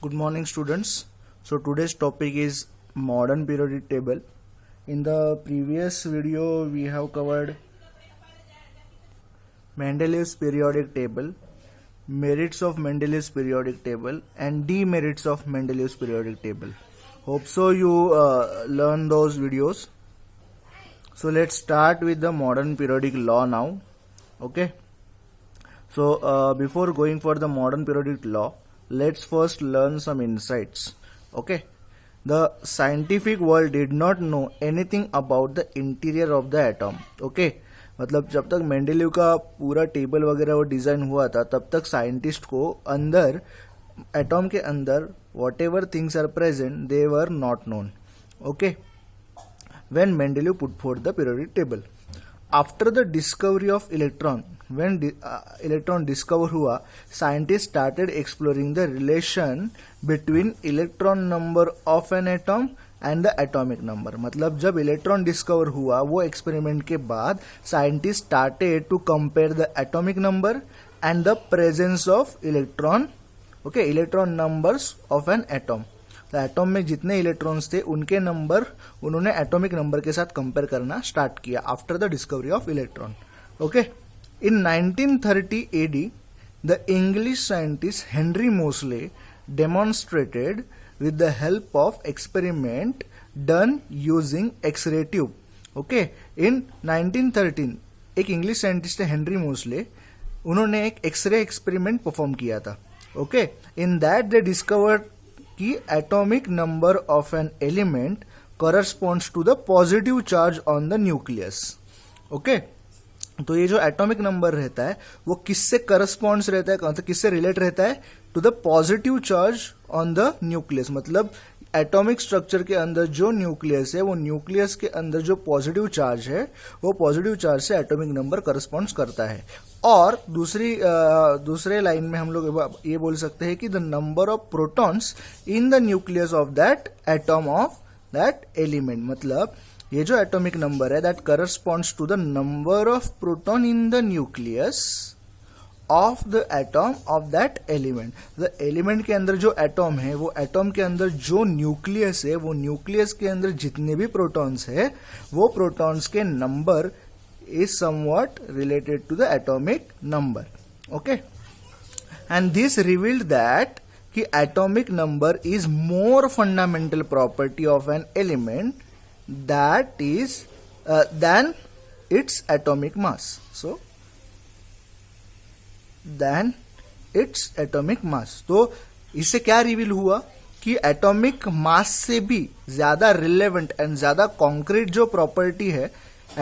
Good morning, students. So today's topic is modern periodic table. In the previous video, we have covered Mendeleev's periodic table, merits of Mendeleev's periodic table, and demerits of Mendeleev's periodic table. Hope so you learn those videos. So let's start with the modern periodic law now. Okay. So before going for the modern periodic law, let's first learn some insights. Okay. The scientific world did not know anything about the interior of the atom. Okay. मतलब जब तक Mendeleev का पूरा table वगैरह वो design हुआ था तब तक साइंटिस्ट को अंदर एटॉम के अंदर whatever things are present they were not known. Okay. when Mendeleev put forth the periodic table. After the discovery of electron, when electron discover हुआ, scientists started exploring the relation between electron number of an atom and the atomic number. मतलब जब electron discover हुआ वो experiment के बाद scientist started to compare the atomic number and the presence of electron. Okay. Electron numbers of an atom. तो atom में जितने electrons थे उनके नंबर उन्होंने एटॉमिक नंबर के साथ कंपेयर करना स्टार्ट किया after the discovery of electron. Okay. In 1930 AD the English scientist Henry Moseley demonstrated with the help of experiment done using X-ray tube. Okay. In 1913 एक English scientist है Henry Moseley, उन्होंने एक x-ray experiment perform किया था. Okay. In that they discovered कि atomic number of an element corresponds to the positive charge on the nucleus. Okay. तो ये जो एटॉमिक नंबर रहता है वो किससे करस्पॉन्ड्स रहता है, मतलब किससे रिलेट रहता है, to the positive charge on the nucleus. मतलब एटॉमिक स्ट्रक्चर के अंदर जो न्यूक्लियस है वो न्यूक्लियस के अंदर जो पॉजिटिव चार्ज है वो पॉजिटिव चार्ज से एटॉमिक नंबर करस्पॉन्ड्स करता है. और दूसरे लाइन में हम लोग ये बोल सकते हैं कि the number of protons in the nucleus of that atom of that element. मतलब ये जो एटॉमिक नंबर है that corresponds to the number of proton in the nucleus of the atom of that element. The element के अंदर जो atom है वो atom के अंदर जो न्यूक्लियस है वो न्यूक्लियस के अंदर जितने भी प्रोटॉन्स है वो प्रोटॉन्स के number is somewhat related to the atomic number. Okay. And this revealed that कि atomic number is more fundamental property of an element that is than its atomic mass. So than its atomic mass. तो इससे क्या reveal हुआ कि atomic mass से भी ज्यादा relevant and ज्यादा कॉन्क्रीट जो प्रॉपर्टी है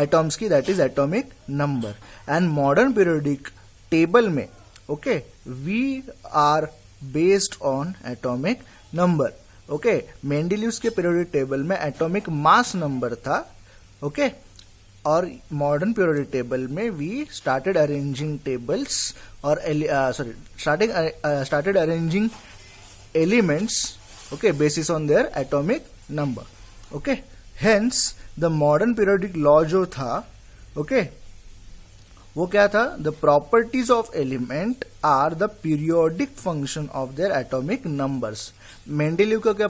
एटॉम्स की that is atomic number. And modern periodic table में okay we are based on atomic number. Okay. Mendeleev's के पीरियोडिक टेबल में एटॉमिक मास नंबर था. ओके. और मॉडर्न पीरियोडिक टेबल में वी स्टार्टेड अरेंजिंग टेबल्स और started arranging elements okay basis on their atomic number. Okay. Hence the modern periodic law जो था okay वो क्या था, the properties of element are the periodic function of their atomic numbers. Mendeleev का क्या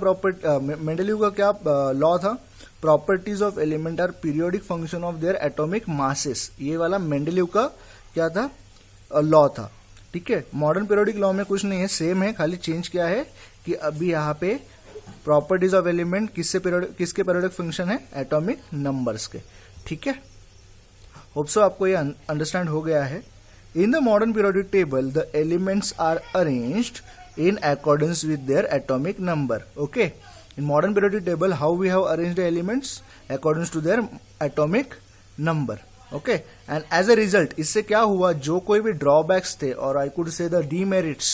law था, properties of element are periodic function of their atomic masses. ये वाला मेंडेलीव का क्या था, लॉ था. ठीक है. मॉडर्न पीरियोडिक लॉ में कुछ नहीं है, सेम है, खाली चेंज क्या है कि अभी यहाँ पे प्रॉपर्टीज ऑफ एलिमेंट किसके पीरियोडिक फंक्शन है, एटॉमिक नंबर्स के. ठीक है. होप सो आपको ये अंडरस्टैंड हो गया है. In the modern periodic table the elements are arranged in accordance with their atomic number. Okay. In modern periodic table how we have arranged the elements according to their atomic number. Okay. And as a result इससे क्या हुआ, जो कोई भी drawbacks थे और I could say the demerits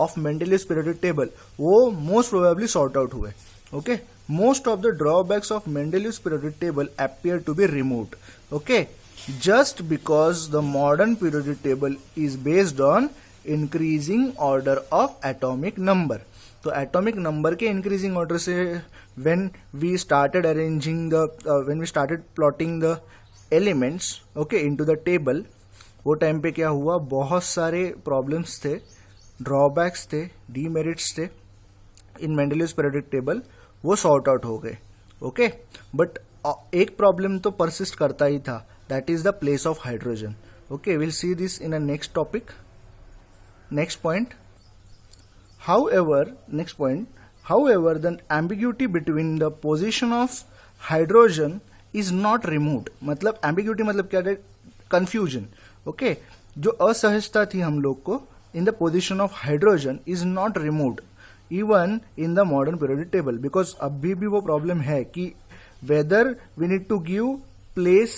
of Mendeleev's periodic table वो most probably sort out हुए. Okay. Most of the drawbacks of Mendeleev's periodic table appear to be removed. Okay. Just because the modern periodic table is based on increasing order of atomic number. तो atomic number के increasing order से when we started plotting the elements okay into the table, वो time पे क्या हुआ, बहुत सारे problems थे, ड्रॉबैक्स थे, डीमेरिट्स थे. इन मेंडलीव्स पीरियोडिक टेबल वो सॉर्ट आउट हो गए. ओके, बट एक प्रॉब्लम तो परसिस्ट करता ही था, that is the place of hydrogen. Okay, will see this in a next topic. Next point, however the ambiguity between the position of hydrogen is not removed. मतलब ambiguity मतलब क्या है? confusion. Okay, जो असहजता थी हम लोग को in the position of hydrogen is not removed even in the modern periodic table, because अभी भी वो प्रॉब्लम है कि whether we need to give place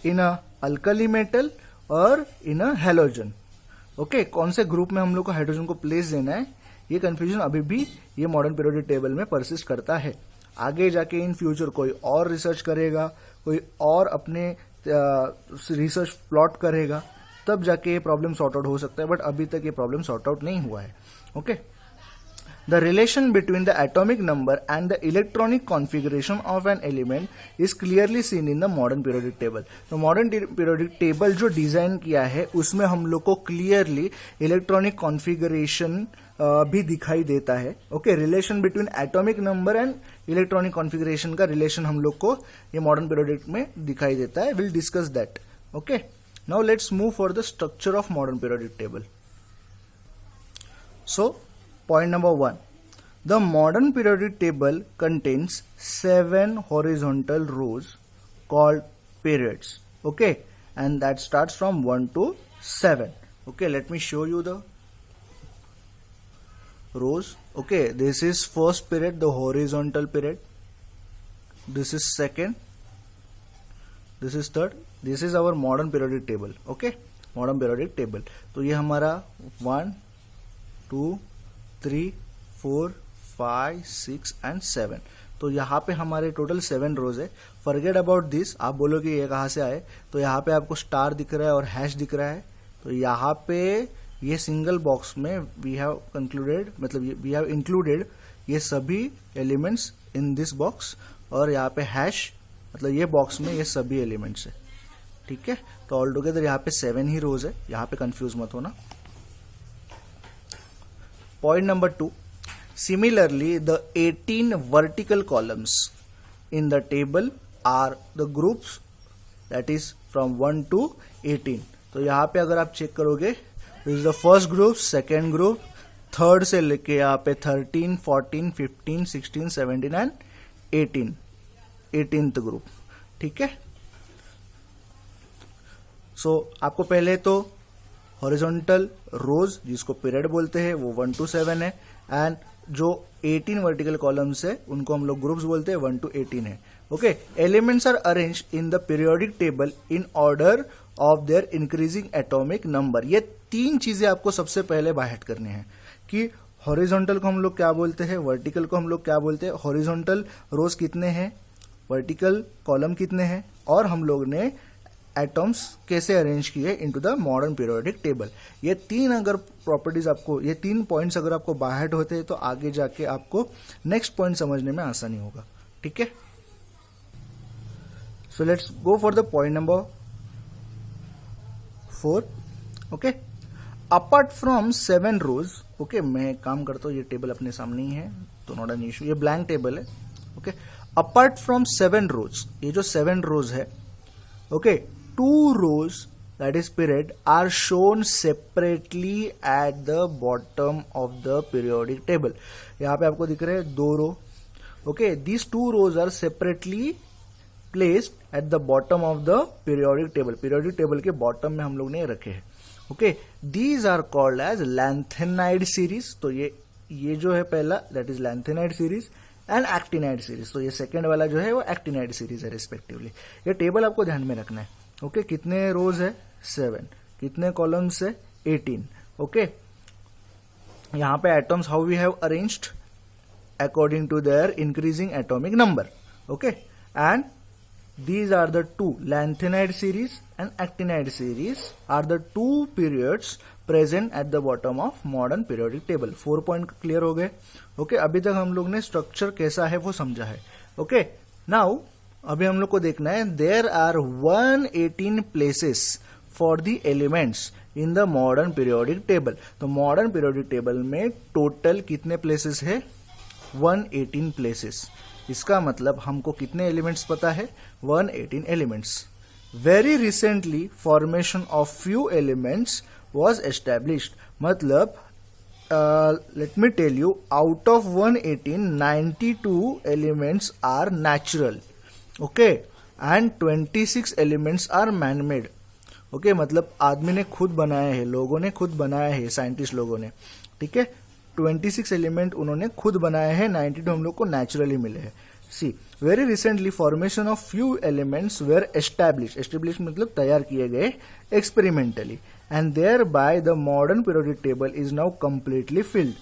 in a alkali metal or in a halogen. Okay, कौन से group में हम लोग को हाइड्रोजन को प्लेस देना है, ये कंफ्यूजन अभी भी ये मॉडर्न पीरियोडिक टेबल में परसिस्ट करता है. आगे जाके इन फ्यूचर कोई और रिसर्च करेगा, कोई और अपने रिसर्च प्लॉट करेगा, तब जाके ये प्रॉब्लम सॉर्ट आउट हो सकता है, बट अभी तक ये प्रॉब्लम सॉर्ट आउट नहीं हुआ है. Okay, the relation between the atomic number and the electronic configuration of an element is clearly seen in the modern periodic table. तो modern periodic table जो डिजाइन किया है उसमें हम लोग को क्लियरली इलेक्ट्रॉनिक कॉन्फ़िगरेशन भी दिखाई देता है. Okay, relation between atomic number and electronic configuration का रिलेशन हम लोग को ये मॉडर्न पीरियोडिक में दिखाई देता है. Will discuss that. Okay, now let's move for the structure of modern periodic table. So point number 1, the modern periodic table contains 7 horizontal rows called periods. Okay, and that starts from 1 to 7. Okay, let me show you the rows. Okay, this is first period, the horizontal period. This is second. This is third. This is our modern periodic table. Okay, modern periodic table. तो ये हमारा 1, 2, 3, 4, 5, 6 and 7. तो यहाँ पे हमारे total 7 रोज है. Forget about this. आप बोलोगे ये कहाँ से आए, तो यहाँ पे आपको स्टार दिख रहा है और हैश दिख रहा है. तो यहाँ पे ये सिंगल बॉक्स में वी हैव कंक्लूडेड, मतलब वी हैव इंक्लूडेड ये सभी एलिमेंट्स इन दिस बॉक्स, और यहाँ पे हैश मतलब ये बॉक्स में ये सभी एलिमेंट्स है. ठीक है, तो ऑल टुगेदर यहाँ पे 7 ही रोज है, यहाँ पे कंफ्यूज मत होना. Point number 2, similarly the 18 vertical columns in the table are the groups that is from 1 to 18. तो यहाँ पे अगर आप चेक करोगे, this is the first group, second group, third से लेके यहाँ पे 13, 14, 15, 16, 17 एंड 18, 18th ग्रुप. ठीक है, सो आपको पहले तो हॉरिजॉन्टल रोज जिसको पीरियड बोलते हैं वो 1 to 7 है, एंड जो 18 वर्टिकल कॉलम्स है उनको हम लोग ग्रुप्स बोलते हैं, 1 to 18 है. Okay, elements are arrange in the periodic table in order of their increasing atomic number. ये 3 चीजें आपको सबसे पहले बाहर करनी है कि हॉरिजॉन्टल को हम लोग क्या बोलते हैं, वर्टिकल को हम लोग क्या बोलते हैं, हॉरिजॉन्टल रोज कितने हैं, वर्टिकल कॉलम कितने हैं, और हम लोग ने एटॉम्स कैसे अरेंज किए into the modern periodic table. ये 3 अगर प्रॉपर्टीज आपको, ये 3 पॉइंट्स अगर आपको बाहर होते हैं तो आगे जाके आपको नेक्स्ट पॉइंट समझने में आसानी होगा. ठीक है, so let's go for the point number 4. Okay, apart from 7 rows. Okay, मैं काम करता हूँ, ये टेबल अपने सामने ही है तो नॉट एन इशू, ये ब्लैंक टेबल है. ओके, अपार्ट फ्रॉम 7 रोज, ये जो 7 रोज है, okay, 2 rows that is period are shown separately at the bottom of the periodic table. यहाँ पे आपको दिख रहे हैं 2 row. Okay, these 2 rows are separately placed at the bottom of the periodic table. periodic table के bottom में हम लोग ने रखे हैं. Okay, these are called as lanthanide series. तो ये जो है पहला, that is lanthanide series and actinide series. तो ये सेकेंड वाला जो है वो एक्टिनाइड सीरीज है रिस्पेक्टिवली. ये टेबल आपको ध्यान में रखना है. ओके, कितने रोज है, 7, कितने कॉलम्स है, 18. ओके, यहाँ पे atoms how we have arranged according to their increasing atomic number. Okay, and these are the 2 lanthanide series and actinide series are the 2 periods present at the bottom of modern periodic table. 4 point clear हो गए. Okay, अभी तक हम लोग ने structure कैसा है वो समझा है. ओके, नाउ अभी हम लोग को देखना है there are 118 places for the elements in the modern periodic table. तो मॉडर्न पीरियोडिक टेबल में टोटल कितने प्लेसेस है, 118 प्लेसेस। इसका मतलब हमको कितने एलिमेंट्स पता है? 118 elements. Very recently formation of few elements was established. मतलब let me tell you, out of 118, 92 elements are natural, okay, and 26 elements are man-made, okay, मतलब आदमी ने खुद बनाया है, लोगों ने खुद बनाया है, साइंटिस्ट लोगों ने, ठीक है। 26 एलिमेंट उन्होंने खुद बनाए हैं, 92 हम लोग को नेचुरली मिले हैं। See very recently formation of few elements were establish मतलब तैयार किए गए experimentally, and thereby the modern periodic table is now completely filled.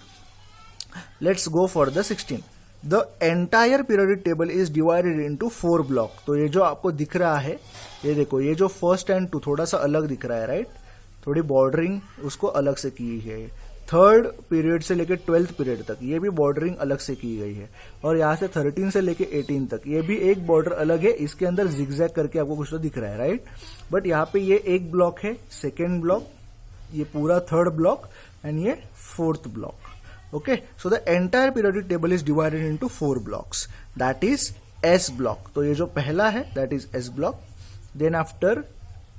Let's go for the 16. The entire periodic table is divided into 4 block. तो ये जो आपको दिख रहा है, ये देखो, ये जो फर्स्ट एंड टू थोड़ा सा अलग दिख रहा है, राइट, थोड़ी बॉर्डरिंग उसको अलग से की है। थर्ड पीरियड से लेके 12th पीरियड तक ये भी बॉर्डरिंग अलग से की गई है, और यहाँ से 13 से लेके 18 तक ये भी एक बॉर्डर अलग है, इसके अंदर जिगजैग करके आपको कुछ तो दिख रहा है, राइट। बट यहाँ पे ये एक ब्लॉक है, सेकेंड ब्लॉक, ये पूरा थर्ड ब्लॉक, एंड ये fourth block, okay. So the entire periodic table is divided into 4 blocks, that is S block. तो ये जो पहला है that is S block. Then after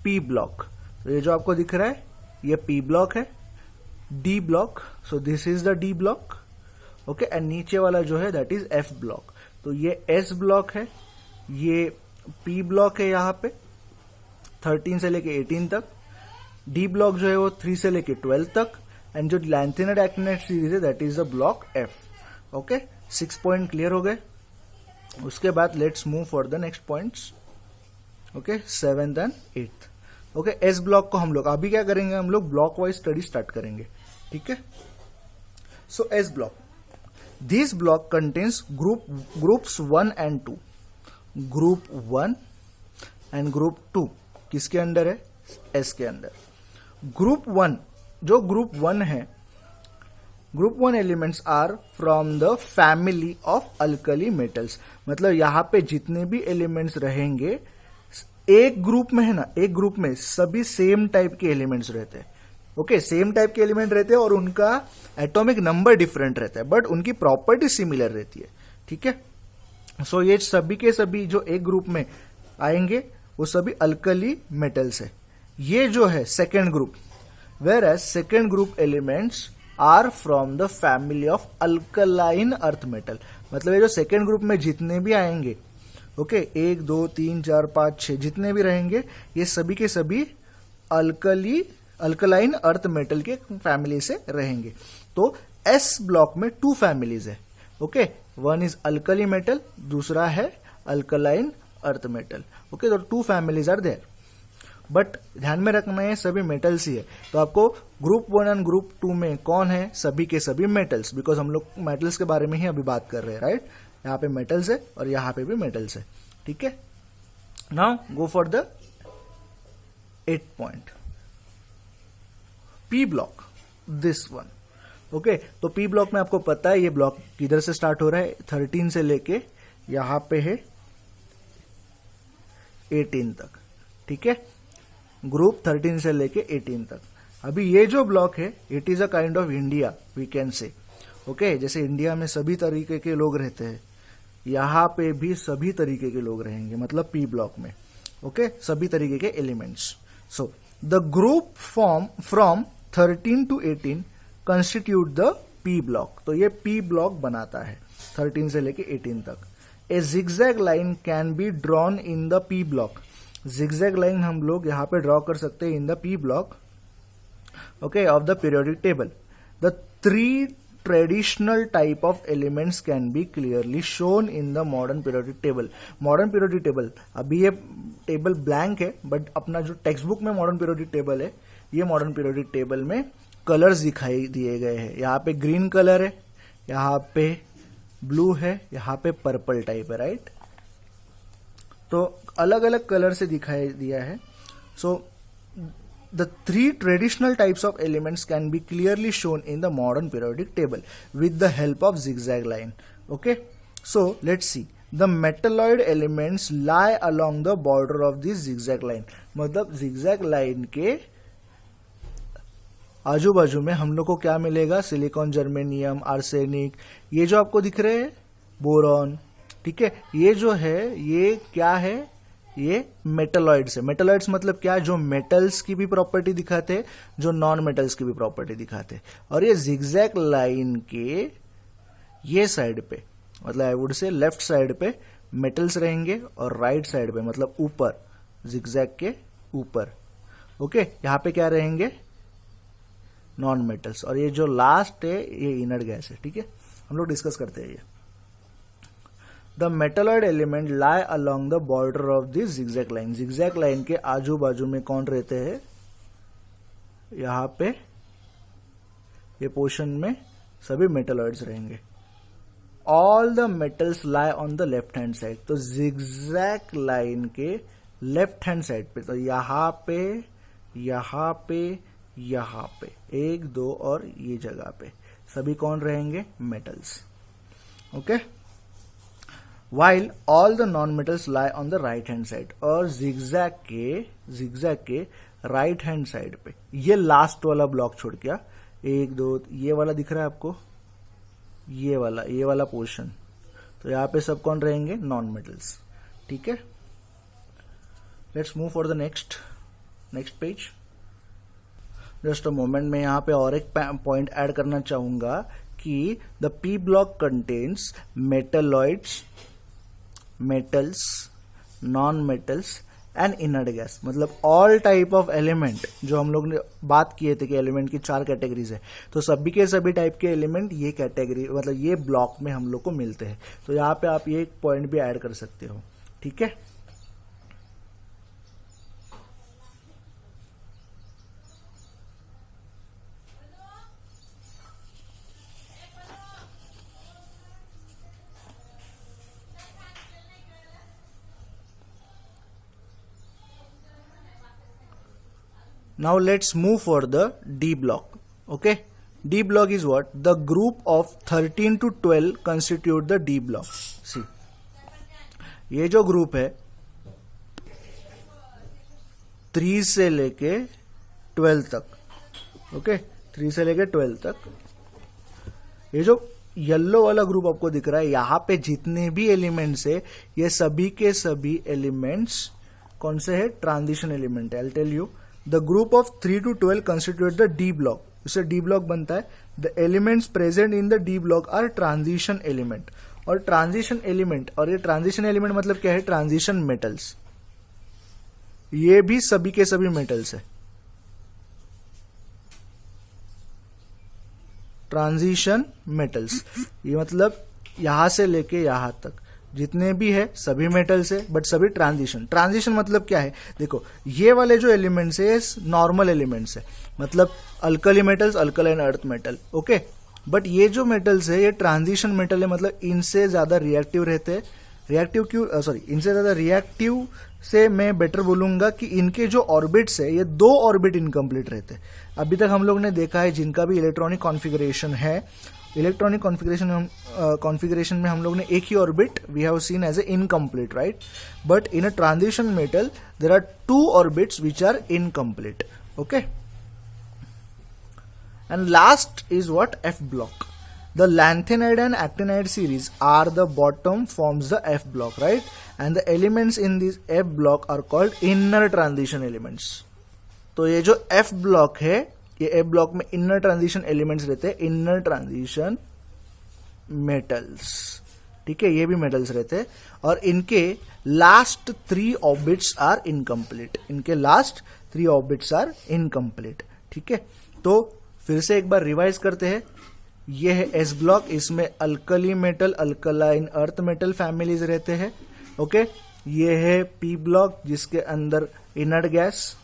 P block, तो ये जो आपको दिख रहा है ये पी ब्लॉक है। D block, so this is the D block, okay, and नीचे वाला जो है दैट इज एफ ब्लॉक। तो ये एस ब्लॉक है, ये पी ब्लॉक है यहाँ पे 13 से लेके 18 तक। डी ब्लॉक जो है वो 3 से लेके 12 तक, एंड जो लैंथेनाइड एक्टिनाइड सीरीज है that is the block F, okay. 6 point clear हो गए। उसके बाद let's move for the next points, okay, 7th and 8th, okay. S block को हम लोग अभी क्या करेंगे, हम लोग ब्लॉक वाइज स्टडी स्टार्ट करेंगे, ठीक है। So S block, this block contains groups 1 and 2। Group 1 and group 2 किसके अंडर है? एस के अंदर। ग्रुप 1, जो ग्रुप 1 है, group 1 elements are from the family of alkali metals. मतलब यहां पे जितने भी एलिमेंट्स रहेंगे एक ग्रुप में है ना, एक ग्रुप में सभी सेम टाइप के एलिमेंट्स रहते हैं, ओके, सेम टाइप के एलिमेंट रहते हैं और उनका एटॉमिक नंबर डिफरेंट रहता है, बट उनकी प्रॉपर्टी सिमिलर रहती है, ठीक है। सो ये सभी के सभी जो एक ग्रुप में आएंगे वो सभी अल्कली मेटल्स है। ये जो है second group, whereas second group elements are from the family of alkaline earth metal. मतलब ये जो सेकेंड ग्रुप में जितने भी आएंगे, ओके, 1 2 3 4 5 6 जितने भी रहेंगे, ये सभी के सभी अल्कलाइन अर्थ मेटल के फैमिली से रहेंगे। तो एस ब्लॉक में 2 फैमिलीज है, okay, one is alkali metal, दूसरा है अल्कलाइन अर्थ मेटल, ओके। तो 2 फैमिलीज आर देयर, बट ध्यान में रखना है सभी मेटल्स ही है। तो आपको ग्रुप 1 एंड ग्रुप 2 में कौन है? सभी के सभी मेटल्स, बिकॉज हम लोग मेटल्स के बारे में ही अभी बात कर रहे हैं, राइट। यहाँ पे मेटल्स है और यहाँ पे भी मेटल्स है, ठीक है। Now go for the 8th point, P block, this one, okay. तो पी ब्लॉक में आपको पता है ये ब्लॉक किधर से स्टार्ट हो रहा है, 13 से लेके यहां पे है 18 तक, ठीक है। ग्रुप 13 से लेके 18 तक। अभी ये जो ब्लॉक है it is a kind of India, we can say, okay. जैसे इंडिया में सभी तरीके के लोग रहते हैं, यहां पे भी सभी तरीके के लोग रहेंगे, मतलब पी ब्लॉक में, ओके, सभी तरीके के elements. So the group form from 13 to 18 constitute the P block. तो ये पी ब्लॉक बनाता है 13 से लेके 18 तक। A zigzag line can be drawn in the P block. Zigzag line हम लोग यहां पे ड्रॉ कर सकते हैं in the P block, okay, of the periodic table. The 3 traditional type of elements can be clearly shown in the modern periodic table. Modern periodic table, अभी ये table blank है, बट अपना जो टेक्स्ट बुक में modern periodic table है, ये modern periodic table में colours दिखाई दिए गए हैं। यहाँ पे ग्रीन कलर है, यहाँ पे ब्लू है, यहाँ पे पर्पल टाइप है, राइट। तो अलग अलग कलर से दिखाई दिया है। सो the 3 traditional types of elements can be clearly shown in the modern periodic table with the help of zigzag line, okay. So let's see, the metalloid elements lie along the border of this zigzag line। मतलब zigzag line के आजू बाजू में हम लोग को क्या मिलेगा, सिलिकॉन, जर्मेनियम, आर्सेनिक, ये जो आपको दिख रहे हैं बोरॉन, ठीक है, ये जो है ये क्या है, ये मेटलॉइड्स है। मेटलॉइड्स मतलब क्या, जो मेटल्स की भी प्रॉपर्टी दिखाते हैं, जो नॉन मेटल्स की भी प्रॉपर्टी दिखाते हैं। और ये जिगजैग लाइन के ये साइड पे, मतलब I would say left side पे मेटल्स रहेंगे और राइट साइड पे मतलब ऊपर, जिगजैग के ऊपर, ओके, यहां पे क्या रहेंगे, नॉन मेटल्स। और ये जो लास्ट है ये इनर्ट गैस है, ठीक है, हम लोग डिस्कस करते हैं ये। The metalloid element lie along the border of this zigzag line. Zigzag line के आजू बाजू में कौन रहते हैं, यहां पे ये पोर्शन में सभी मेटलॉइड्स रहेंगे। All the metals lie on the left hand side, तो जिगजैग लाइन के लेफ्ट हैंड साइड पे, तो यहां पे, यहां पे, यहां पे 1 2 और ये जगह पे सभी कौन रहेंगे, metals, okay. While all the non metals lie on the right hand side, और जिगजैग के राइट हैंड साइड पे ये लास्ट वाला ब्लॉक छोड़ के 1 2 ये वाला दिख रहा है आपको, ये वाला पोर्शन, तो यहां पे सब कौन रहेंगे, नॉन मेटल्स, ठीक है। Let's move for the next page. Just a moment, मैं यहां पे और एक पॉइंट ऐड करना चाहूंगा कि the P block contains metalloids, metals, non metals and inert gas, मतलब ऑल टाइप ऑफ एलिमेंट। जो हम लोग ने बात किए थे कि एलिमेंट की 4 कैटेगरीज है, तो सभी के सभी टाइप के एलिमेंट ये कैटेगरी मतलब ये ब्लॉक में हम लोग को मिलते हैं। तो यहां पे आप ये एक पॉइंट भी ऐड कर सकते हो, ठीक है। Now let's move for the D block. Okay, D block is what? The group of 13 to 12 constitute the D block. See, ये जो ग्रुप है 3 से लेके 12 तक, ओके, 3 से लेके 12 तक, ये जो येलो वाला ग्रुप आपको दिख रहा है, यहां पे जितने भी एलिमेंट्स है ये सभी के सभी एलिमेंट्स कौन से है, ट्रांजिशन एलिमेंट है। I tell you, the group of 3 to 12 constitute the D block, इससे डी ब्लॉक बनता है। The elements present in the D block are transition element, और ट्रांजिशन एलिमेंट, और ये ट्रांजिशन एलिमेंट मतलब क्या है, ट्रांजिशन मेटल्स, ये भी सभी के सभी मेटल्स है। ट्रांजिशन मेटल्स, ये मतलब यहां से लेके यहां तक जितने भी है सभी मेटल्स है, बट सभी ट्रांजिशन। ट्रांजिशन मतलब क्या है, देखो ये वाले जो एलिमेंट्स है नॉर्मल एलिमेंट्स है, मतलब alkali metals, alkaline earth metal, okay. But ये जो मेटल्स है ये ट्रांजिशन मेटल है, मतलब इनसे ज्यादा रिएक्टिव रहते हैं। रिएक्टिव क्यों, सॉरी, इनसे ज्यादा रिएक्टिव से मैं बेटर बोलूंगा कि इनके जो ऑर्बिट्स है ये 2 ऑर्बिट इनकम्प्लीट रहते हैं। अभी तक हम लोग ने देखा है जिनका भी इलेक्ट्रॉनिक कॉन्फ़िगरेशन है, इलेक्ट्रॉनिक कॉन्फ़िगरेशन में हम लोग ने एक ही orbit we have seen as a incomplete, right. But in a transition metal there are 2 orbits which are incomplete, okay. And last is what, F block. The lanthanide and actinide series are the bottom forms the F block, right? And the elements in this F block are called inner transition elements. तो ये जो F block है, ये F block में inner transition elements रहते हैं, inner transition metals, ठीक है, ये भी metals रहते हैं, और इनके last 3 orbits are incomplete. इनके last 3 orbits are incomplete, ठीक है। तो फिर से एक बार रिवाइज करते हैं। ये है एस ब्लॉक, इसमें alkali metal, alkaline earth metal families रहते हैं, ओके। ये है पी ब्लॉक जिसके अंदर इनर्ट गैस,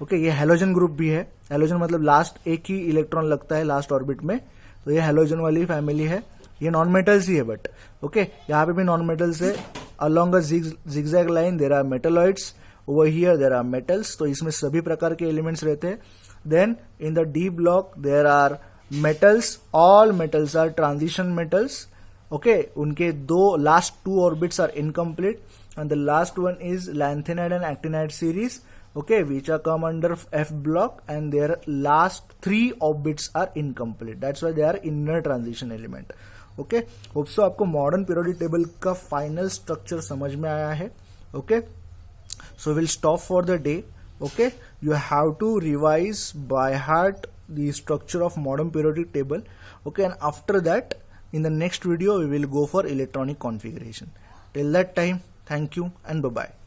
ओके। ये हैलोजन ग्रुप भी है, हैलोजन मतलब लास्ट एक ही इलेक्ट्रॉन लगता है लास्ट ऑर्बिट में, तो ये हैलोजन वाली फैमिली है। ये नॉन मेटल्स ही है बट, ओके, यहाँ पे भी नॉन मेटल्स है। Along a zigzag line there are metalloids, over here there are metals, तो इसमें सभी प्रकार के एलिमेंट्स रहते हैं। Then in the D block there are metals, all metals are transition metals, okay. उनके 2 last 2 orbits are incomplete and the last one is lanthanide and actinide series, okay, which are come under F block, and their last 3 orbits are incomplete. That's why they are inner transition element. Okay, hope so आपको modern periodic table का final structure समझ में आया है. Okay, so we'll stop for the day. Okay, you have to revise by heart the structure of modern periodic table. Okay, and after that in the next video we will go for electronic configuration. Till that time, thank you and bye bye.